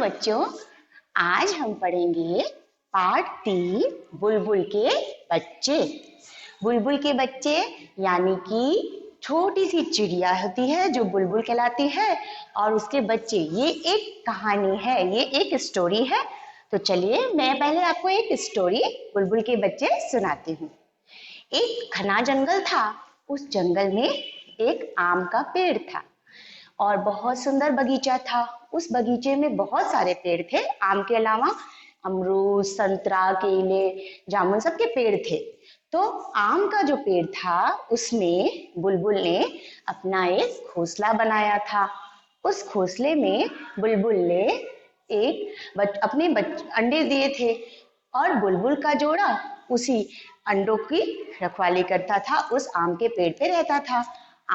बच्चों, आज हम पढ़ेंगे पाठ 3 बुलबुल के बच्चे। बुलबुल के बच्चे यानी कि छोटी सी चिड़िया होती है जो बुलबुल कहलाती है और उसके बच्चे। ये एक कहानी है, ये एक स्टोरी है। तो चलिए मैं पहले आपको एक स्टोरी बुलबुल के बच्चे सुनाती हूँ। एक घना जंगल था। उस जंगल में एक आम का पेड़ था और बहुत सुंदर बगीचा था। उस बगीचे में बहुत सारे पेड़ थे। आम के अलावा अमरूद, संतरा, केले, जामुन सबके पेड़ थे। तो आम का जो पेड़ था उसमें बुलबुल ने अपना एक घोंसला बनाया था। उस घोंसले में बुलबुल ने अपने अंडे दिए थे और बुलबुल का जोड़ा उसी अंडों की रखवाली करता था। उस आम के पेड़ पे रहता था।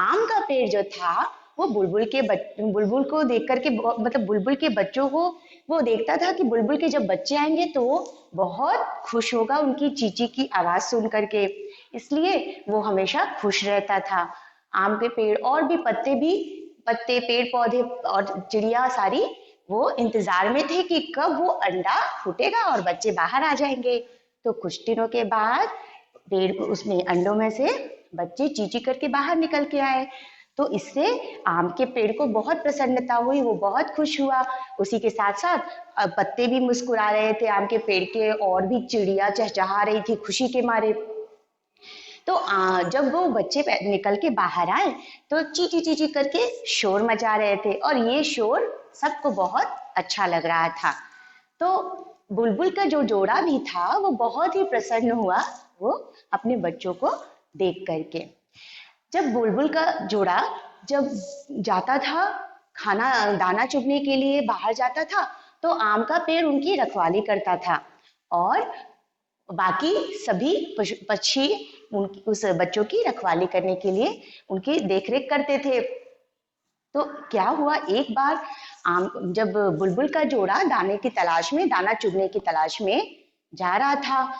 आम का पेड़ जो था वो बुलबुल को देख करके मतलब बुलबुल के बच्चों को वो देखता था कि बुलबुल के जब बच्चे आएंगे तो वो बहुत खुश होगा उनकी चींची की आवाज सुन करके। इसलिए वो हमेशा खुश रहता था। आम के पेड़ और भी पत्ते पेड़ पौधे और चिड़िया सारी वो इंतजार में थे कि कब वो अंडा फूटेगा और बच्चे बाहर आ जाएंगे। तो कुछ दिनों के बाद पेड़ उसमें अंडों में से बच्चे चींची करके बाहर निकल के आए। तो इससे आम के पेड़ को बहुत प्रसन्नता हुई, वो बहुत खुश हुआ। उसी के साथ साथ पत्ते भी मुस्कुरा रहे थे आम के पेड़ के और भी चिड़िया चहचहा रही थी खुशी के मारे। तो जब वो बच्चे निकल के बाहर आए तो चींची चींची करके शोर मचा रहे थे और ये शोर सबको बहुत अच्छा लग रहा था। तो बुलबुल का जो जोड़ा भी था वो बहुत ही प्रसन्न हुआ वो अपने बच्चों को देख करके। जब बुलबुल का जोड़ा जब जाता था खाना दाना चुगने के लिए बाहर जाता था तो आम का पेड़ उनकी रखवाली करता था और बाकी सभी पक्षी उस बच्चों की रखवाली करने के लिए उनकी देखरेख करते थे। तो क्या हुआ, एक बार जब बुलबुल का जोड़ा दाना चुगने की तलाश में जा रहा था,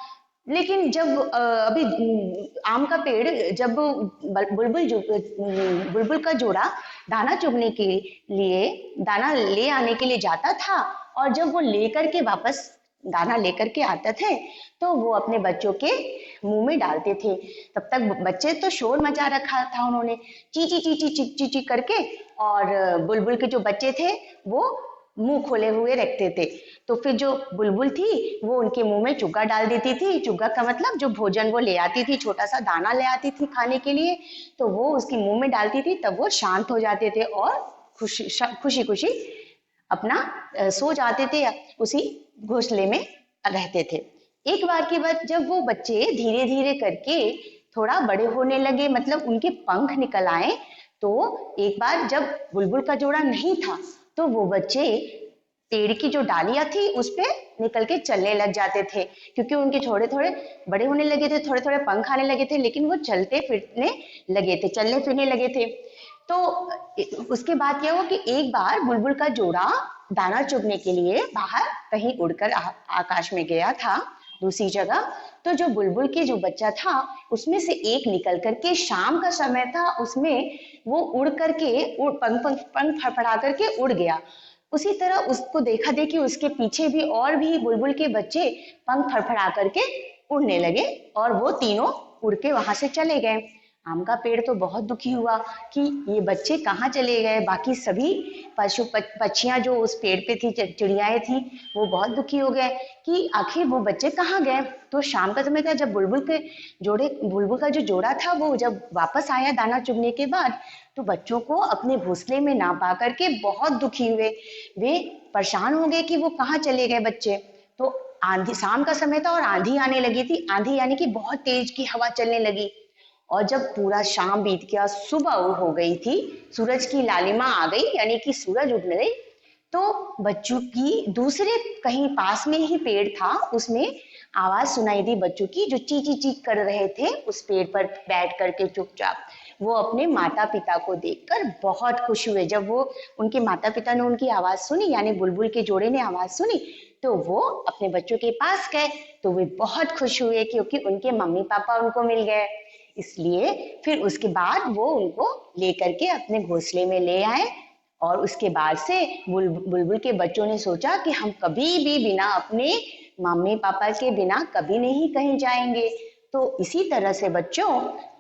लेकिन जब अभी आम का पेड़ जब बुलबुल का जोड़ा दाना चुगने के लिए दाना ले आने के लिए जाता था और जब वो लेकर के वापस दाना लेकर के आते थे तो वो अपने बच्चों के मुंह में डालते थे। तब तक बच्चे तो शोर मचा रखा था उन्होंने चींची चींची चिक चिची करके, और बुलबुल के जो बच्चे थे वो मुंह खोले हुए रखते थे। तो फिर जो बुलबुल थी वो उनके मुंह में चुग्गा डाल देती थी। चुग्गा का मतलब जो भोजन वो ले आती थी, छोटा सा दाना ले आती थी खाने के लिए, तो वो उसके मुंह में डालती थी। तब वो शांत हो जाते थे और खुशी खुशी अपना सो जाते थे, उसी घोंसले में रहते थे। एक बार के बाद जब वो बच्चे धीरे धीरे करके थोड़ा बड़े होने लगे, मतलब उनके पंख निकल आए, तो एक बार जब बुलबुल का जोड़ा नहीं था तो वो बच्चे पेड़ की जो डालियां थी उस पे निकल के चलने लग जाते थे, क्योंकि उनके थोड़े थोड़े बड़े होने लगे थे, थोड़े थोड़े पंख आने लगे थे, लेकिन वो चलने फिरने लगे थे। तो उसके बाद क्या हुआ कि एक बार बुलबुल का जोड़ा दाना चुगने के लिए बाहर कहीं उड़कर आकाश में गया था दूसरी जगह। तो जो बुलबुल के जो बच्चा था उसमें से एक निकल करके, शाम का समय था, उसमें वो उड़ करके पंख फड़फड़ा करके उड़ गया। उसी तरह उसको देखा देखी उसके पीछे भी और भी बुलबुल के बच्चे पंख फड़फड़ा करके उड़ने लगे और वो तीनों उड़ के वहां से चले गए। आम का पेड़ तो बहुत दुखी हुआ कि ये बच्चे कहाँ चले गए। बाकी सभी पक्षियां जो उस पेड़ पे थी, चिड़ियाएं थी, वो बहुत दुखी हो गए कि आखिर वो बच्चे कहाँ गए। तो शाम का समय था, जब बुलबुल का जो जोड़ा था वो जब वापस आया दाना चुगने के बाद, तो बच्चों को अपने घोंसले में ना पा करके बहुत दुखी हुए। वे परेशान हो गए कि वो कहाँ चले गए बच्चे। तो आंधी, शाम का समय था और आंधी आने लगी थी। आंधी यानी कि बहुत तेज की हवा चलने लगी और जब पूरा शाम बीत गया, सुबह हो गई थी, सूरज की लालिमा आ गई यानी कि सूरज उग गई, तो बच्चों की दूसरे कहीं पास में ही पेड़ था, उसमें आवाज सुनाई दी बच्चों की जो ची ची ची कर रहे थे उस पेड़ पर बैठ करके चुपचाप। वो अपने माता पिता को देखकर बहुत खुश हुए। जब वो उनके माता पिता ने उनकी आवाज सुनी, यानी बुलबुल के जोड़े ने आवाज सुनी, तो वो अपने बच्चों के पास गए। तो वे बहुत खुश हुए क्योंकि उनके मम्मी पापा उनको मिल गए। इसलिए फिर उसके बाद वो उनको लेकर के अपने घोंसले में ले आए और उसके बाद से बुलबुल के बच्चों ने सोचा कि हम कभी भी बिना अपने मम्मी पापा के बिना कभी नहीं कहीं जाएंगे। तो इसी तरह से बच्चों,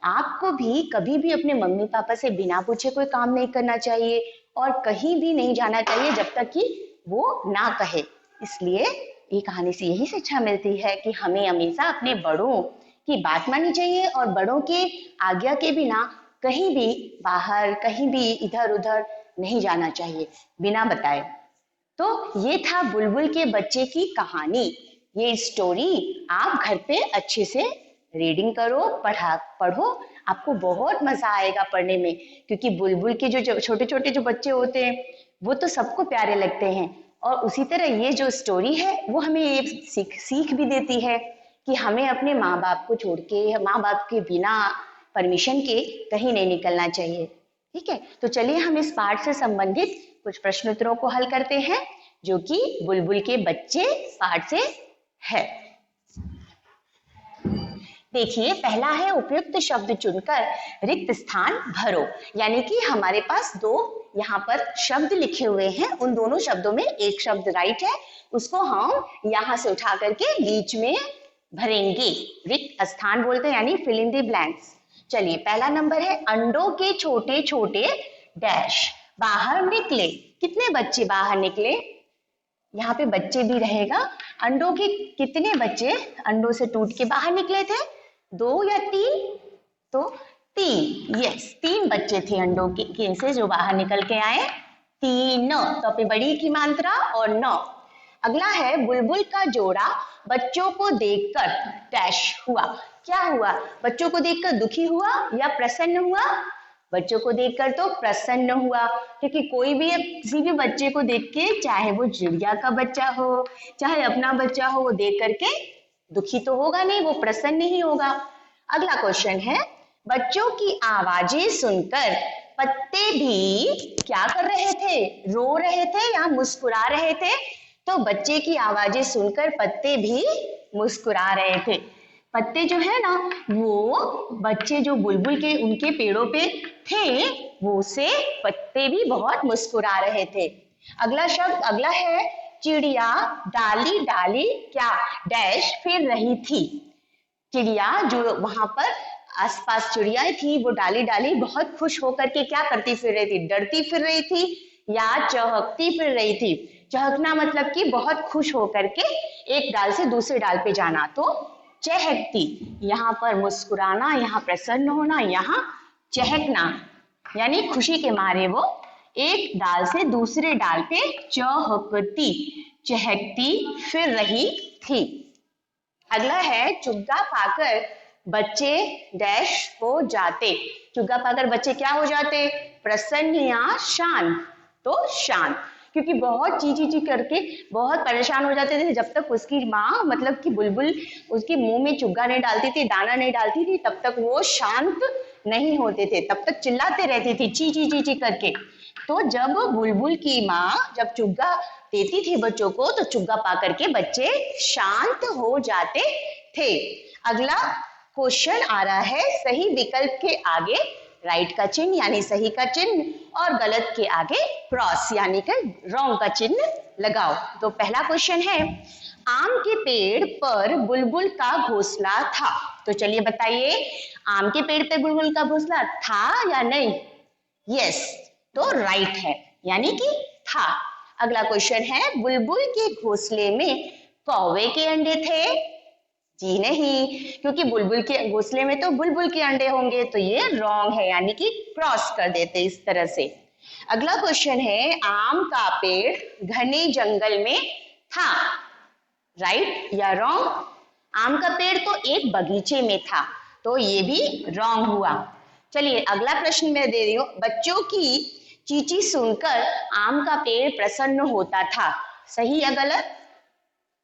आपको भी कभी भी अपने मम्मी पापा से बिना पूछे कोई काम नहीं करना चाहिए और कहीं भी नहीं जाना चाहिए जब तक कि वो ना कहे। इसलिए ये कहानी से यही शिक्षा मिलती है कि हमें हमेशा अपने बड़ों की बात माननी चाहिए और बड़ों के आज्ञा के बिना कहीं भी बाहर, कहीं भी इधर उधर नहीं जाना चाहिए बिना बताए। तो ये था बुलबुल के बच्चे की कहानी। ये स्टोरी आप घर पे अच्छे से रीडिंग करो, पढ़ो। आपको बहुत मजा आएगा पढ़ने में, क्योंकि बुलबुल के जो छोटे छोटे जो बच्चे होते हैं वो तो सबको प्यारे लगते हैं। और उसी तरह ये जो स्टोरी है वो हमें ये सीख भी देती है कि हमें अपने माँ बाप को छोड़ के, माँ बाप के बिना परमिशन के कहीं नहीं निकलना चाहिए। ठीक है, तो चलिए हम इस पाठ से संबंधित कुछ प्रश्नोत्तरों को हल करते हैं जो कि बुलबुल के बच्चे पाठ से है। देखिए, पहला है उपयुक्त शब्द चुनकर रिक्त स्थान भरो। यानी कि हमारे पास दो यहाँ पर शब्द लिखे हुए हैं, उन दोनों शब्दों में एक शब्द राइट है, उसको हम यहाँ से उठा करके बीच में भरेंगे। रिक्त स्थान बोलते हैं, यानी फिल इन द ब्लैंक्स। चलिए, पहला नंबर है अंडों के छोटे छोटे डैश बाहर निकले। कितने बच्चे बाहर निकले? यहाँ पे बच्चे भी रहेगा। अंडों के कितने बच्चे अंडों से टूट के बाहर निकले थे? 2 या 3? तो 3। यस, 3 बच्चे थे अंडों के से जो बाहर निकल के आए। 3। तो पे बड़ी की मात्रा और 9। अगला है बुलबुल का जोड़ा बच्चों को देखकर डैश हुआ। क्या हुआ? बच्चों को देखकर दुखी हुआ या प्रसन्न हुआ? बच्चों को देखकर तो प्रसन्न हुआ, क्योंकि कोई भी किसी भी बच्चे को देख के, चाहे वो चिड़िया का बच्चा हो चाहे अपना बच्चा हो, वो देख करके दुखी तो होगा नहीं, वो प्रसन्न ही होगा। अगला क्वेश्चन है बच्चों की आवाजें सुनकर पत्ते भी क्या कर रहे थे? रो रहे थे या मुस्कुरा रहे थे? तो बच्चे की आवाजें सुनकर पत्ते भी मुस्कुरा रहे थे। पत्ते जो है ना, वो बच्चे जो बुलबुल के उनके पेड़ों पे थे, वो से पत्ते भी बहुत मुस्कुरा रहे थे। अगला है चिड़िया डाली डाली क्या डैश फिर रही थी। चिड़िया जो वहां पर आसपास चिड़ियाएं थी, वो डाली डाली बहुत खुश होकर के क्या करती फिर रही थी? डरती फिर रही थी या चहकती फिर रही थी? चहकना मतलब कि बहुत खुश होकर के एक डाल से दूसरे डाल पे जाना, तो चहकती। यहाँ पर मुस्कुराना, यहाँ प्रसन्न होना, यहाँ चहकना, यानी खुशी के मारे वो एक डाल से दूसरे डाल पे चहकती चहकती फिर रही थी। अगला है चुग्गा पाकर बच्चे डैश हो जाते। चुग्गा पाकर बच्चे क्या हो जाते? प्रसन्न या शांत? तो शांत, क्योंकि बहुत ची करके बहुत परेशान हो जाते थे। जब तक उसकी माँ मतलब कि बुलबुल उसके मुंह में चुग्गा नहीं डालती थी, दाना नहीं डालती थी, तब तक वो शांत नहीं होते थे, तब तक चिल्लाते रहती थी ची करके। तो जब बुलबुल की माँ जब चुग्गा देती थी बच्चों को, तो चुग्गा पा करके बच्चे शांत हो जाते थे। अगला क्वेश्चन आ रहा है सही विकल्प के आगे राइट का चिन्ह यानी सही का चिन्ह और गलत के आगे क्रॉस यानी कि रॉन्ग का चिन्ह लगाओ। तो पहला क्वेश्चन है आम के पेड़ पर बुलबुल का घोंसला था। तो चलिए बताइए, आम के पेड़ पर बुलबुल का घोंसला था या नहीं? यस, तो राइट है, यानी कि था। अगला क्वेश्चन है बुलबुल के घोंसले में कौवे के अंडे थे? जी नहीं, क्योंकि बुलबुल के घोंसले में तो बुलबुल के अंडे होंगे, तो ये रॉन्ग है, यानी कि क्रॉस कर देते इस तरह से। अगला क्वेश्चन है आम का पेड़ घने जंगल में था, राइट या रॉन्ग? आम का पेड़ तो एक बगीचे में था, तो ये भी रॉन्ग हुआ। चलिए अगला प्रश्न मैं दे रही हूँ, बच्चों की चींची सुनकर आम का पेड़ प्रसन्न होता था, सही या गलत?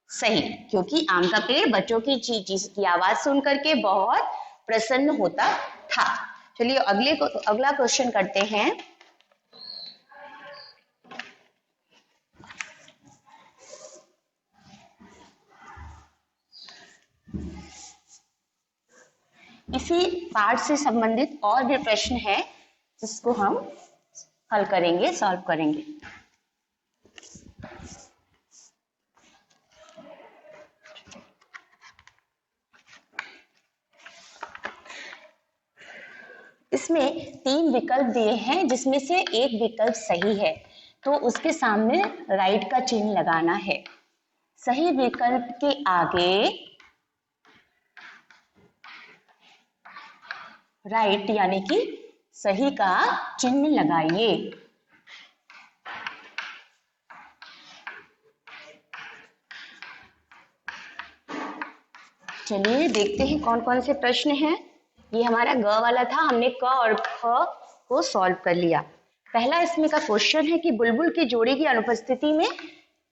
सही, क्योंकि आम का पेड़ बच्चों की चींची की आवाज सुन करके बहुत प्रसन्न होता था। चलिए अगला क्वेश्चन करते हैं। इसी पाठ से संबंधित और भी प्रश्न है जिसको हम हल करेंगे, सॉल्व करेंगे। इसमें 3 विकल्प दिए हैं जिसमें से एक विकल्प सही है, तो उसके सामने राइट का चिन्ह लगाना है। सही विकल्प के आगे राइट यानी कि सही का चिन्ह लगाइए। चलिए देखते हैं कौन कौन से प्रश्न हैं। ये हमारा ग वाला था, हमने क और ख को सॉल्व कर लिया। पहला इसमें का क्वेश्चन है कि बुलबुल की जोड़ी की अनुपस्थिति में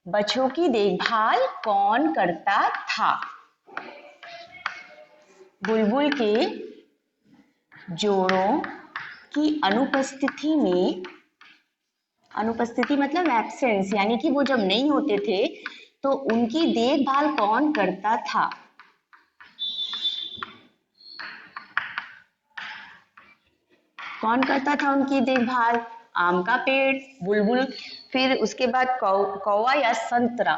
बच्चों की देखभाल कौन करता था। बुलबुल के जोड़ों की अनुपस्थिति में, अनुपस्थिति मतलब एब्सेंस, यानी कि वो जब नहीं होते थे तो उनकी देखभाल कौन करता था। कौन करता था उनकी देखभाल? आम का पेड़, बुलबुल, फिर उसके बाद कौवा या संतरा।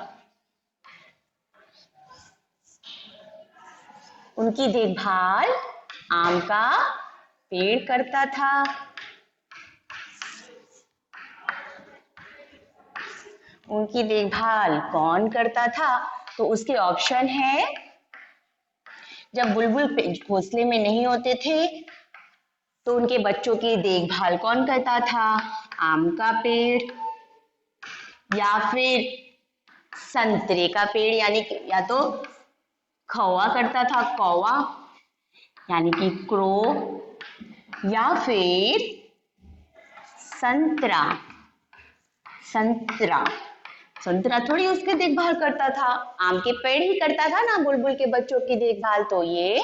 उनकी देखभाल आम का पेड़ करता था। उनकी देखभाल कौन करता था? तो उसके ऑप्शन है, जब बुलबुल घोंसले में नहीं होते थे तो उनके बच्चों की देखभाल कौन करता था? आम का पेड़, या फिर संतरे का पेड़ यानी कि या तो कौवा करता था, कौवा यानी कि क्रो, या फिर संतरा, संतरा, संतरा थोड़ी उसकी देखभाल करता था, आम के पेड़ ही करता था ना बुलबुल के बच्चों की देखभाल। तो ये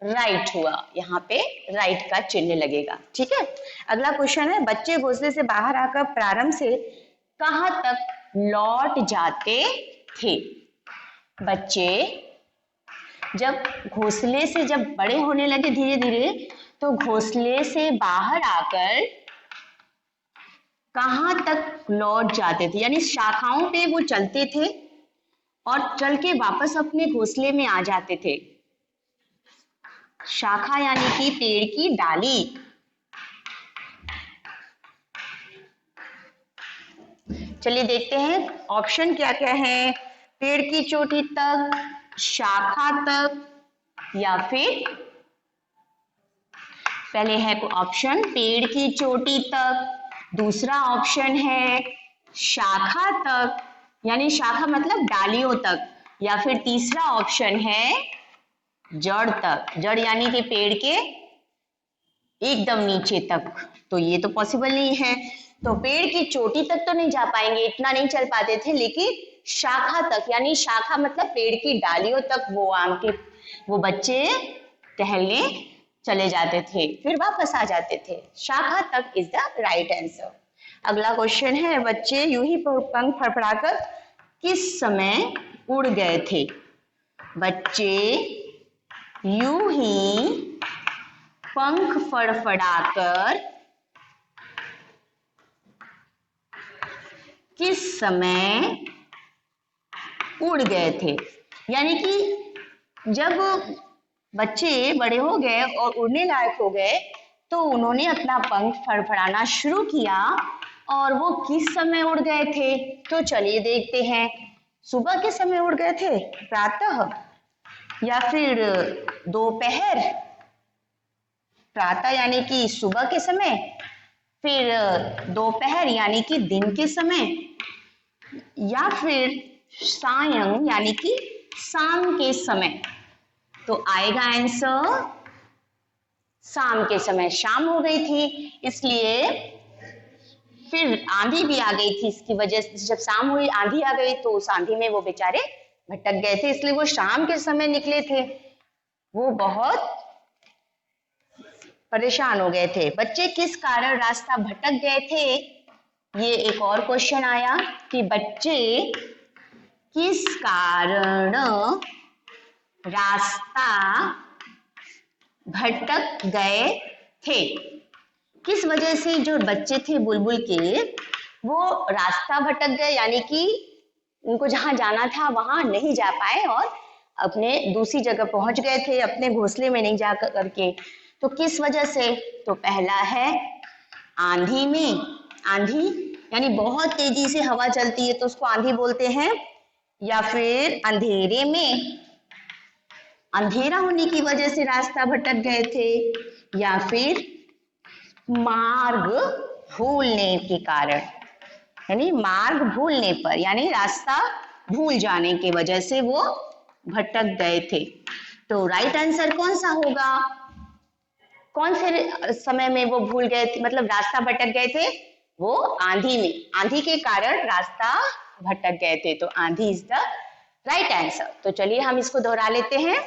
राइट हुआ, यहाँ पे राइट का चिन्ह लगेगा। ठीक है, अगला क्वेश्चन है, बच्चे घोंसले से बाहर आकर प्रारंभ से कहाँ तक लौट जाते थे। बच्चे जब घोंसले से जब बड़े होने लगे धीरे धीरे, तो घोंसले से बाहर आकर कहाँ तक लौट जाते थे, यानी शाखाओं पे वो चलते थे और चल के वापस अपने घोंसले में आ जाते थे। शाखा यानी कि पेड़ की डाली। चलिए देखते हैं ऑप्शन क्या क्या है। पेड़ की चोटी तक, शाखा तक, या फिर पहले है ऑप्शन पेड़ की चोटी तक, दूसरा ऑप्शन है शाखा तक यानी शाखा मतलब डालियों तक, या फिर तीसरा ऑप्शन है जड़ तक, जड़ यानी कि पेड़ के एकदम नीचे तक। तो ये तो पॉसिबल नहीं है, तो पेड़ की चोटी तक तो नहीं जा पाएंगे, इतना नहीं चल पाते थे, लेकिन शाखा तक यानी शाखा मतलब पेड़ की डालियों तक वो आम के वो बच्चे टहलने चले जाते थे, फिर वापस आ जाते थे। शाखा तक इज द राइट आंसर। अगला क्वेश्चन है, बच्चे यूं ही पंख फड़फड़ाकर किस समय उड़ गए थे। बच्चे यूं ही पंख फड़फड़ाकर किस समय उड़ गए थे, यानी कि जब बच्चे बड़े हो गए और उड़ने लायक हो गए तो उन्होंने अपना पंख फड़फड़ाना शुरू किया, और वो किस समय उड़ गए थे। तो चलिए देखते हैं, सुबह के समय उड़ गए थे, प्रातः, या फिर दोपहर, प्रातः यानी कि सुबह के समय, फिर दोपहर यानी कि दिन के समय, या फिर सायं यानी कि शाम के समय। तो आएगा आंसर शाम के समय, शाम हो गई थी इसलिए, फिर आंधी भी आ गई थी, इसकी वजह से जब शाम हुई आंधी आ गई तो उस आंधी में वो बेचारे भटक गए थे, इसलिए वो शाम के समय निकले थे, वो बहुत परेशान हो गए थे। बच्चे किस कारण रास्ता भटक गए थे, ये एक और क्वेश्चन आया कि बच्चे किस कारण रास्ता भटक गए थे। किस वजह से जो बच्चे थे बुलबुल के वो रास्ता भटक गए, यानी कि उनको जहां जाना था वहां नहीं जा पाए और अपने दूसरी जगह पहुंच गए थे, अपने घोंसले में नहीं जा करके। तो किस वजह से? तो पहला है आंधी में, आंधी यानी बहुत तेजी से हवा चलती है तो उसको आंधी बोलते हैं, या फिर अंधेरे में, अंधेरा होने की वजह से रास्ता भटक गए थे, या फिर मार्ग भूलने के कारण, यानी मार्ग भूलने पर, यानी रास्ता भूल जाने की वजह से वो भटक गए थे। तो राइट आंसर कौन सा होगा? कौन से समय में वो भूल गए थे, मतलब रास्ता भटक गए थे? वो आंधी में, आंधी के कारण रास्ता भटक गए थे। तो आंधी इज द राइट आंसर। तो चलिए हम इसको दोहरा लेते हैं।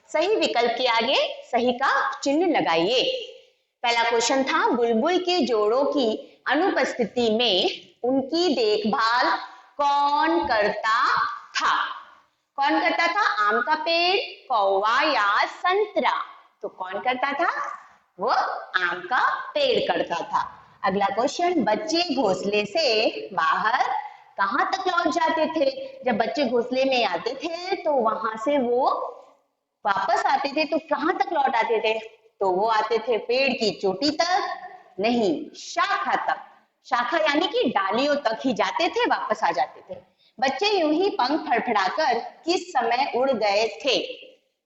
सही विकल्प के आगे सही का चिन्ह लगाइए। पहला क्वेश्चन था, बुलबुल के जोड़ों की अनुपस्थिति में उनकी देखभाल कौन करता था? कौन करता था? आम का पेड़, कौवा या संतरा? तो कौन करता था? वो आम का पेड़ करता था। अगला क्वेश्चन, बच्चे घोंसले से बाहर कहां तक लौट जाते थे? जब बच्चे घोंसले में आते थे तो वहां से वो वापस आते थे तो कहां तक लौट आते थे? तो वो आते थे पेड़ की चोटी तक, नहीं शाखा तक। शाखा यानी कि डालियों तक ही जाते थे, वापस आ जाते थे। बच्चे यूं ही पंख फड़फड़ाकर किस समय उड़ गए थे?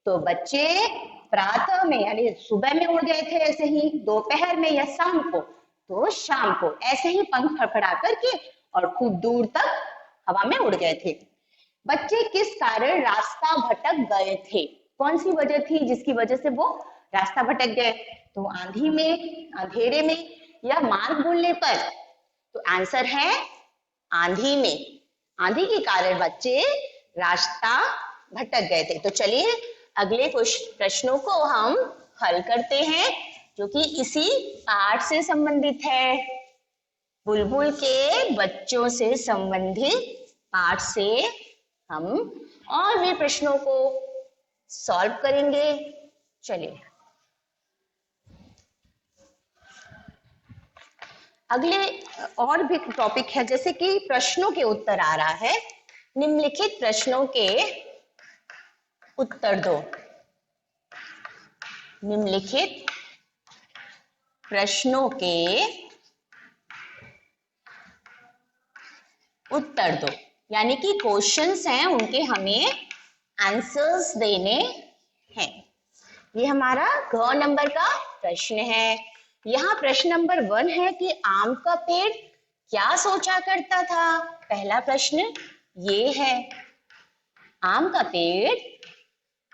तो बच्चे प्रातः में यानी सुबह में उड़ गए थे ऐसे ही, दोपहर में या शाम को? तो शाम को ऐसे ही पंख फड़फड़ा करके और खूब दूर तक हवा में उड़ गए थे। बच्चे किस कारण रास्ता भटक गए थे? कौन सी वजह थी जिसकी वजह से वो रास्ता भटक गए? तो आंधी में, अंधेरे में, या मार्ग भूलने पर? तो आंसर है आंधी में। आंधी के कारण बच्चे रास्ता भटक गए थे। तो चलिए अगले कुछ प्रश्नों को हम हल करते हैं जो कि इसी पाठ से संबंधित है। बुलबुल के बच्चों से संबंधित पाठ से हम और भी प्रश्नों को सॉल्व करेंगे। चलिए अगले और भी टॉपिक है, जैसे कि प्रश्नों के उत्तर आ रहा है। निम्नलिखित प्रश्नों के उत्तर दो। निम्नलिखित प्रश्नों के उत्तर दो, यानी कि क्वेश्चंस हैं उनके हमें आंसर्स देने हैं। ये हमारा ग नंबर का प्रश्न है। यहाँ प्रश्न नंबर 1 है कि आम का पेड़ क्या सोचा करता था? पहला प्रश्न ये है, आम का पेड़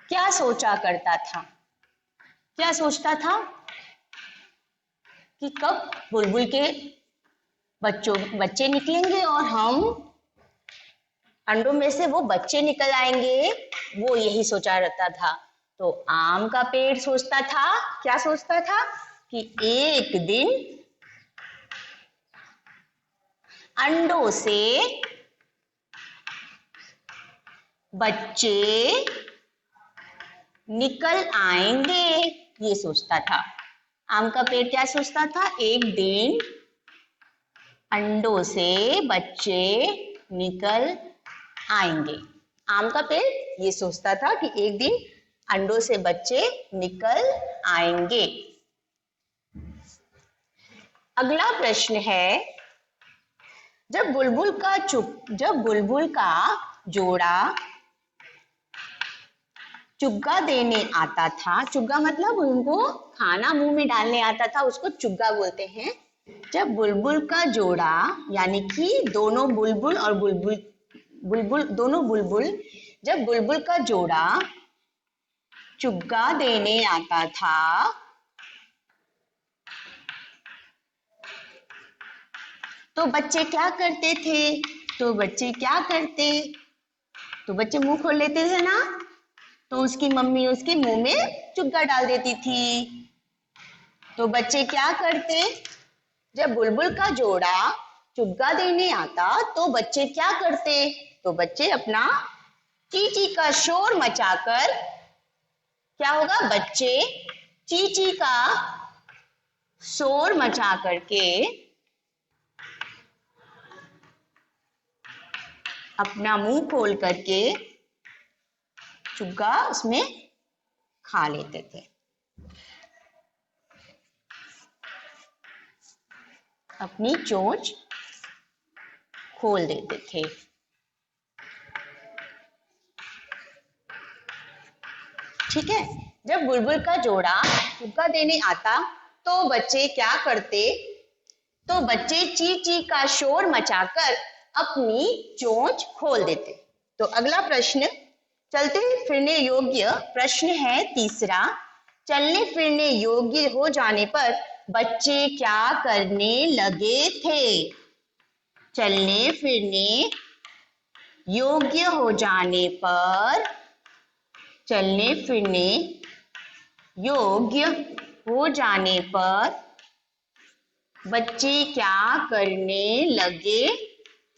क्या सोचा करता था? क्या सोचता था कि कब बुलबुल के बच्चे निकलेंगे और हम अंडों में से वो बच्चे निकल आएंगे, वो यही सोचा रहता था। तो आम का पेड़ सोचता था, क्या सोचता था? कि एक दिन अंडों से बच्चे निकल आएंगे, ये सोचता था। आम का पेड़ क्या सोचता था? एक दिन अंडों से बच्चे निकल आएंगे। आम का पेड़ ये सोचता था कि एक दिन अंडों से बच्चे निकल आएंगे। अगला प्रश्न है, जब बुलबुल का जोड़ा चुग्गा देने आता था, चुग्गा मतलब उनको खाना मुंह में डालने आता था, उसको चुग्गा बोलते हैं। जब बुलबुल का जोड़ा यानी कि दोनों बुलबुल और दोनों बुलबुल, जब बुलबुल का जोड़ा चुग्गा देने आता था तो बच्चे क्या करते थे? तो बच्चे मुंह खोल लेते थे ना, तो उसकी मम्मी उसके मुंह में चुग्गा डाल देती थी। तो बच्चे क्या करते? जब बुलबुल का जोड़ा चुग्गा देने आता तो बच्चे क्या करते? तो बच्चे अपना चींची का शोर मचाकर, क्या होगा? बच्चे चींची का शोर मचा करके अपना मुंह खोल करके चुग्गा उसमें खा लेते थे। अपनी चोंच खोल देते थे। ठीक है। जब बुलबुल का जोड़ा चुग्गा देने आता तो बच्चे क्या करते? तो बच्चे ची ची का शोर मचाकर अपनी चोंच खोल देते। तो अगला प्रश्न, चलते फिरने योग्य प्रश्न है तीसरा। चलने फिरने योग्य हो जाने पर बच्चे क्या करने लगे थे? चलने फिरने योग्य हो जाने पर, चलने फिरने योग्य हो जाने पर बच्चे क्या करने लगे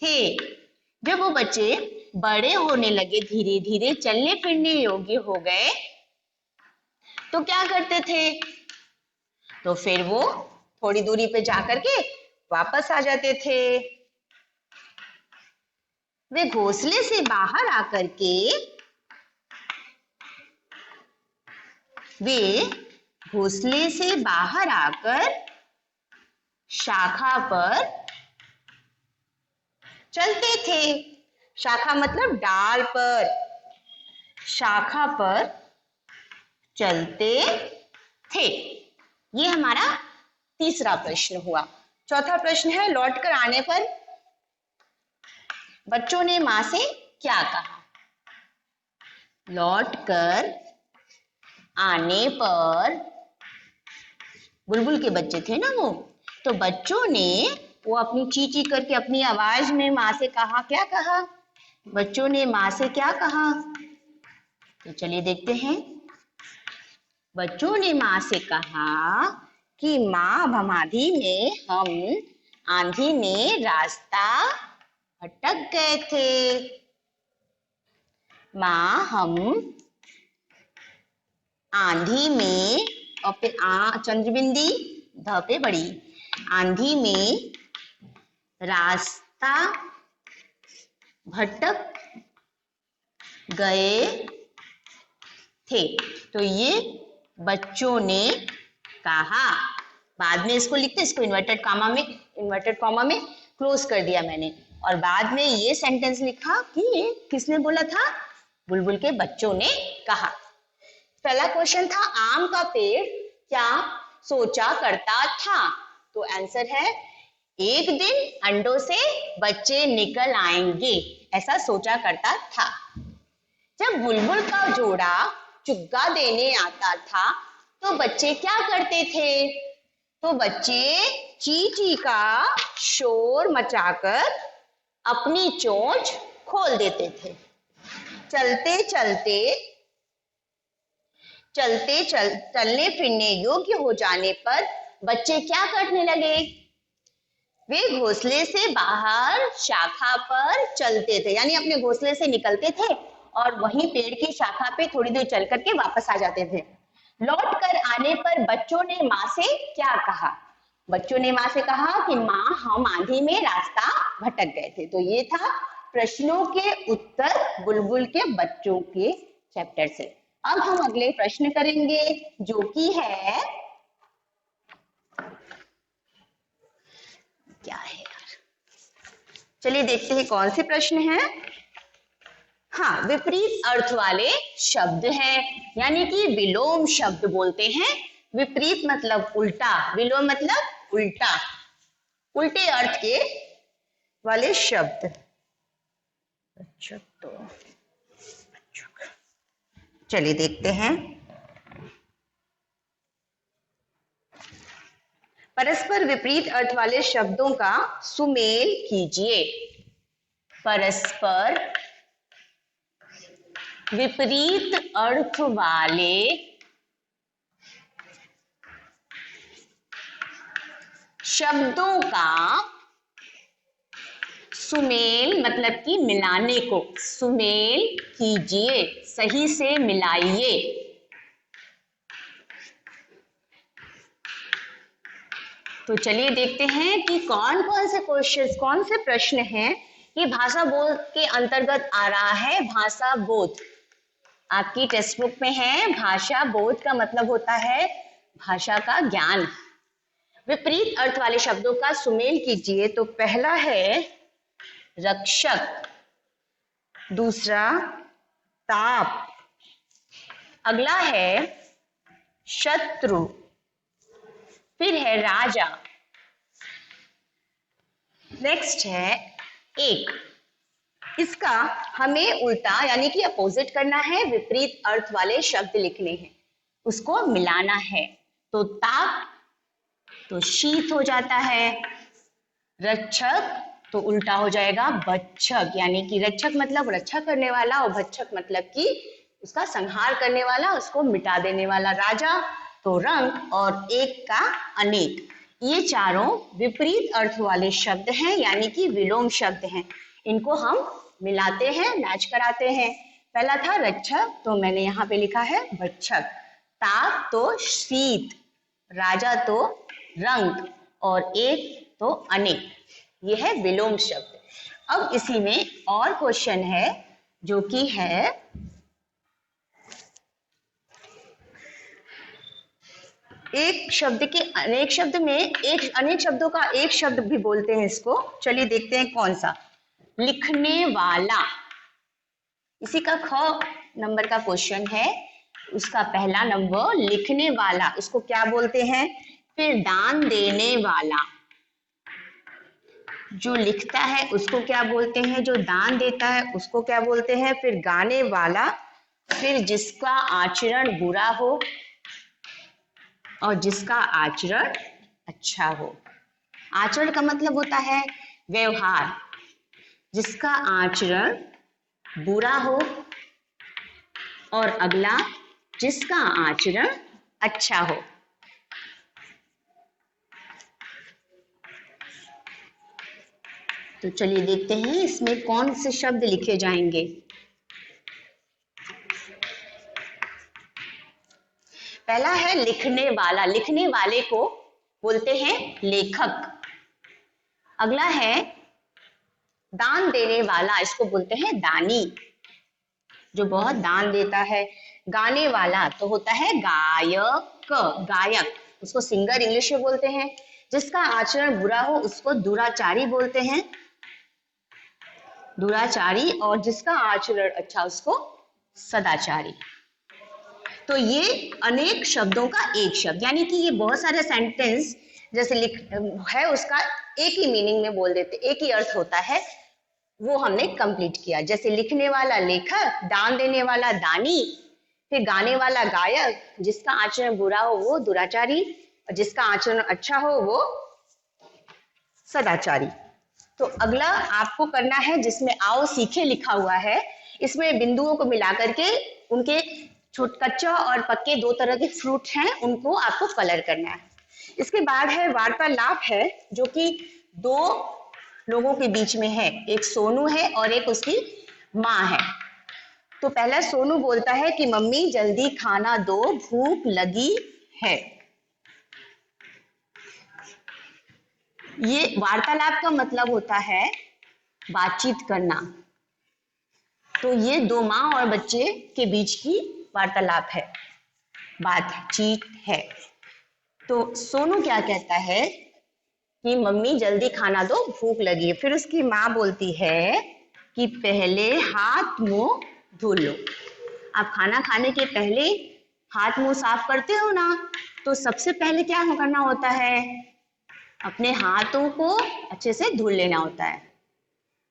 थे? जब वो बच्चे बड़े होने लगे, धीरे धीरे चलने फिरने योग्य हो गए, तो क्या करते थे? तो फिर वो थोड़ी दूरी पे जाकर के वापस आ जाते थे। वे घोंसले से बाहर आकर के, वे घोंसले से बाहर आकर शाखा पर चलते थे। शाखा मतलब डाल पर, शाखा पर चलते थे। ये हमारा तीसरा प्रश्न हुआ। चौथा प्रश्न है, लौटकर आने पर बच्चों ने मां से क्या कहा? लौटकर आने पर, बुलबुल के बच्चे थे ना वो, तो बच्चों ने वो अपनी ची करके अपनी आवाज में मां से कहा। क्या कहा? बच्चों ने मां से क्या कहा? तो चलिए देखते हैं। बच्चों ने मां से कहा कि मां, अब हम आंधी में रास्ता भटक गए थे। मां, हम आंधी में, और पे चंद्रबिंदी, ध पे बड़ी, आंधी में रास्ता भटक गए थे। तो ये बच्चों ने कहा। बाद में इसको लिखते, इसको इन्वर्टेड कॉमा में क्लोज कर दिया मैंने, और बाद में ये सेंटेंस लिखा कि किसने बोला था? बुलबुल के बच्चों ने कहा। पहला क्वेश्चन था, आम का पेड़ क्या सोचा करता था? तो आंसर है, एक दिन अंडों से बच्चे निकल आएंगे, ऐसा सोचा करता था। जब बुलबुल का जोड़ा चुग्गा देने आता था तो बच्चे क्या करते थे? तो बच्चे ची का शोर मचाकर अपनी चोंच खोल देते थे। चलने फिरने योग्य हो जाने पर बच्चे क्या करने लगे? वे घोंसले से बाहर शाखा पर चलते थे, यानी अपने घोंसले से निकलते थे और वहीं पेड़ की शाखा पे थोड़ी देर चल करके वापस आ जाते थे। लौट कर आने पर बच्चों ने मां से क्या कहा? बच्चों ने मां से कहा कि मां, हम आंधी में रास्ता भटक गए थे। तो ये था प्रश्नों के उत्तर बुलबुल के बच्चों के चैप्टर से। अब हम अगले प्रश्न करेंगे, जो कि है, क्या है यार, चलिए देखते हैं कौन से प्रश्न हैं। हाँ, विपरीत अर्थ वाले शब्द हैं, यानी कि विलोम शब्द बोलते हैं। विपरीत मतलब उल्टा, विलोम मतलब उल्टा, उल्टे अर्थ के वाले शब्द। अच्छा, तो चलिए देखते हैं। परस्पर विपरीत अर्थ वाले शब्दों का सुमेल कीजिए। परस्पर विपरीत अर्थ वाले शब्दों का सुमेल मतलब कि मिलाने को, सुमेल कीजिए, सही से मिलाइए। तो चलिए देखते हैं कि कौन कौन से क्वेश्चंस, कौन से प्रश्न हैं कि भाषा बोध के अंतर्गत आ रहा है। भाषा बोध आपकी टेक्स्ट बुक में है। भाषा बोध का मतलब होता है भाषा का ज्ञान। विपरीत अर्थ वाले शब्दों का सुमेल कीजिए। तो पहला है रक्षक, दूसरा ताप, अगला है शत्रु, फिर है राजा, नेक्स्ट है एक। इसका हमें उल्टा यानी कि अपोजिट करना है, विपरीत अर्थ वाले शब्द लिखने हैं, उसको मिलाना है। तो ताप तो शीत हो जाता है, रक्षक तो उल्टा हो जाएगा भक्षक, यानी कि रक्षक मतलब रक्षा करने वाला और भक्षक मतलब कि उसका संहार करने वाला, उसको मिटा देने वाला। राजा तो रंग और एक का अनेक। ये चारों विपरीत अर्थ वाले शब्द हैं, यानी कि विलोम शब्द हैं। इनको हम मिलाते हैं, मैच कराते हैं। पहला था रक्षक, तो मैंने यहाँ पे लिखा है भक्षक। ताप तो शीत, राजा तो रंग और एक तो अनेक। ये है विलोम शब्द। अब इसी में और क्वेश्चन है जो कि है एक शब्द के अनेक शब्द में एक अनेक शब्दों का एक शब्द भी बोलते हैं इसको। चलिए देखते हैं कौन सा। लिखने वाला, इसी का ख नंबर का क्वेश्चन है। उसका पहला नंबर लिखने वाला, उसको क्या बोलते हैं। फिर दान देने वाला, जो लिखता है उसको क्या बोलते हैं, जो दान देता है उसको क्या बोलते हैं। फिर गाने वाला, फिर जिसका आचरण बुरा हो और जिसका आचरण अच्छा हो। आचरण का मतलब होता है व्यवहार, जिसका आचरण बुरा हो और अगला जिसका आचरण अच्छा हो। तो चलिए देखते हैं इसमें कौन से शब्द लिखे जाएंगे। पहला है लिखने वाला, लिखने वाले को बोलते हैं लेखक। अगला है दान देने वाला, इसको बोलते हैं दानी, जो बहुत दान देता है। गाने वाला तो होता है गायक, गायक उसको सिंगर इंग्लिश में बोलते हैं। जिसका आचरण बुरा हो उसको दुराचारी बोलते हैं, दुराचारी। और जिसका आचरण अच्छा उसको सदाचारी। तो ये अनेक शब्दों का एक शब्द, यानी कि ये बहुत सारे सेंटेंस जैसे लिख है उसका एक ही मीनिंग में बोल देते, एक ही अर्थ होता है, वो हमने कंप्लीट किया। जैसे लिखने वाला लेखक, दान देने वाला दानी, फिर गाने वाला गायक, जिसका आचरण बुरा हो वो दुराचारी और जिसका आचरण अच्छा हो वो सदाचारी। तो अगला आपको करना है जिसमें आओ सीखे लिखा हुआ है, इसमें बिंदुओं को मिलाकर के उनके कच्चा और पक्के दो तरह के फ्रूट हैं, उनको आपको कलर करना है। इसके बाद है वार्तालाप है, जो कि दो लोगों के बीच में है, एक सोनू है और एक उसकी माँ है। तो पहला सोनू बोलता है कि मम्मी जल्दी खाना दो, भूख लगी है। ये वार्तालाप का मतलब होता है बातचीत करना। तो ये दो माँ और बच्चे के बीच की वार्तालाप है, बातचीत है। तो सोनू क्या कहता है कि मम्मी जल्दी खाना दो, भूख लगी है। फिर उसकी माँ बोलती है कि पहले हाथ मुंह धो लो। आप खाना खाने के पहले हाथ मुंह साफ करते हो ना, तो सबसे पहले क्या करना होता है, अपने हाथों को अच्छे से धुल लेना होता है।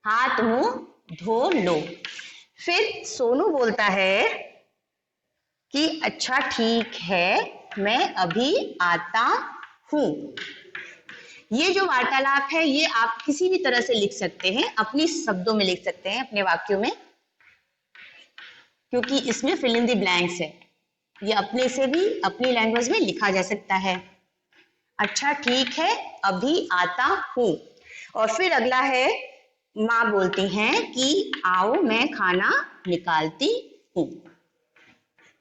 हाथ मुंह धो लो। फिर सोनू बोलता है कि अच्छा ठीक है, मैं अभी आता हूं। ये जो वार्तालाप है ये आप किसी भी तरह से लिख सकते हैं, अपनी शब्दों में लिख सकते हैं, अपने वाक्यों में, क्योंकि इसमें फिल इन द ब्लैंक्स है। ये अपने से भी अपनी लैंग्वेज में लिखा जा सकता है। अच्छा ठीक है, अभी आता हूं। और फिर अगला है माँ बोलती हैं कि आओ मैं खाना निकालती हूँ।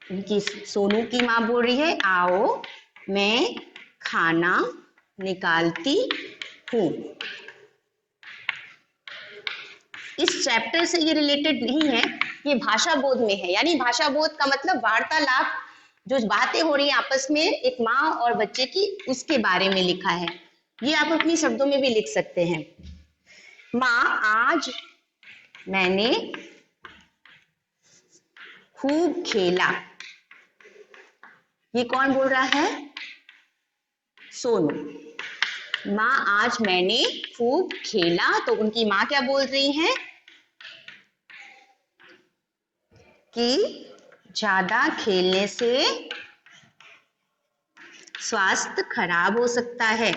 उनकी सोनू की माँ बोल रही है आओ मैं खाना निकालती हूँ। इस चैप्टर से ये रिलेटेड नहीं है, ये भाषा बोध में है। यानी भाषा बोध का मतलब वार्तालाप, जो बातें हो रही है आपस में एक माँ और बच्चे की, उसके बारे में लिखा है। ये आप अपनी शब्दों में भी लिख सकते हैं। माँ आज मैंने खूब खेला। ये कौन बोल रहा है? सोनू। माँ आज मैंने खूब खेला, तो उनकी माँ क्या बोल रही हैं कि ज्यादा खेलने से स्वास्थ्य खराब हो सकता है।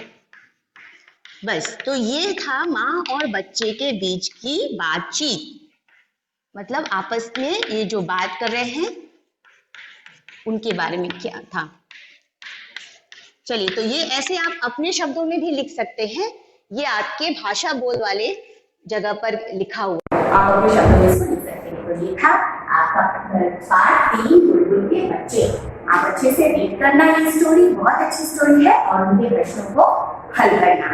बस, तो ये था माँ और बच्चे के बीच की बातचीत। मतलब आपस में ये जो बात कर रहे हैं उनके बारे में क्या था। चलिए, तो ये ऐसे आप अपने शब्दों में भी लिख सकते हैं। ये आपके भाषा बोध वाले जगह पर लिखा हुआ। आप अपने शब्दों में इसको लिख सकते हैं। तो ये था आपका पार्ट 3 बुलबुल के बच्चे। आप अच्छे से रीड करना, ये स्टोरी बहुत अच्छी स्टोरी है, और उनके प्रश्नों को हल करना।